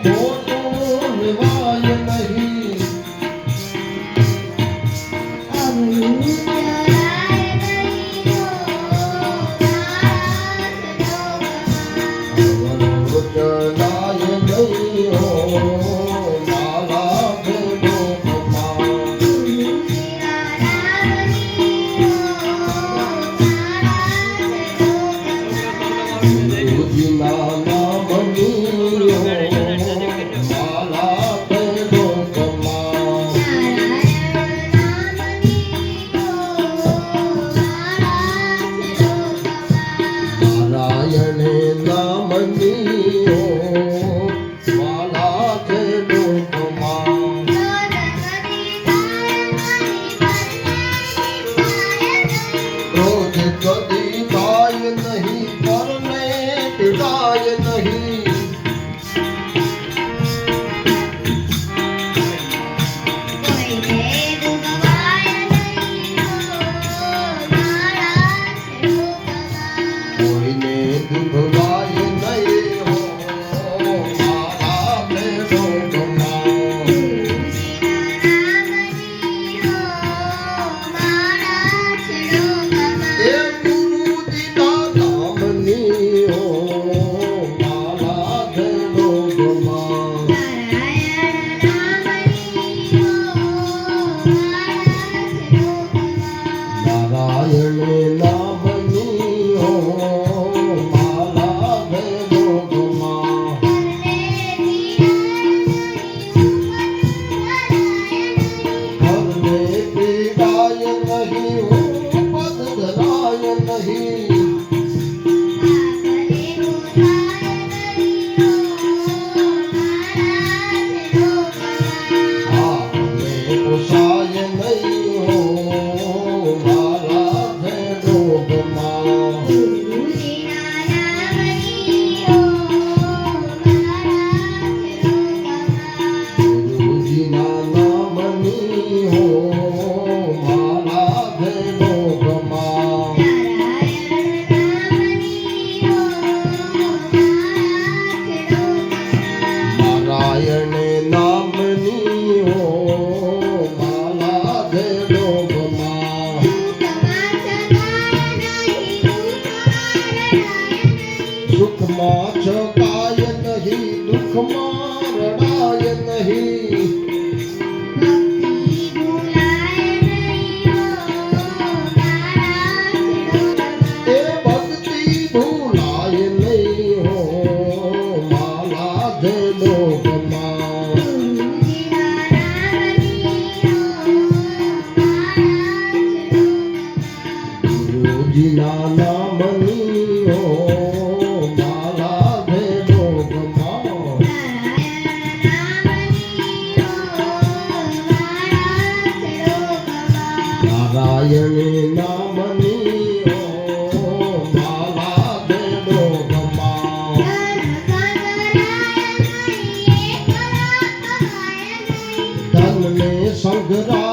ખોટું નિવાય નહીં. ચલાય નહીં હો મારા ભેદોમાં. ગુરુજીના નામની હો મારા ભેદોમાં. નારાયણ નામની હો મારા ભેદોમાં. રોજ કદી થાય નહીં પરને પીડાય નહીં. કોઈને દુભવાય નહીં હો મારા ભેદોમાં. એ ગુરુજીના નામની હો મારા ભેદોમાં. નારાયણ નામની હો મારા ભેદોમાં. ઘરને પીડાય નહીં હો પદ ધરાય નહીં. આને પોસાય નહીં હો મારા ભેદોમાં. ગુરુજીના નામની હો મારા ભેદોમાં. નારાયણ નામની હો મારા ભેદોમાં. સુખમાં છકાય નહીં દુઃખમાં રડાય નહીં. એ ભક્તિ ભૂલાય નહીં હો મારા ભેદોમાં. ગુરુજીના નામની હો મારા ભેદોમાં. નારાયણ નામની હો મારા ભેદોમાં. ધનને સંઘરા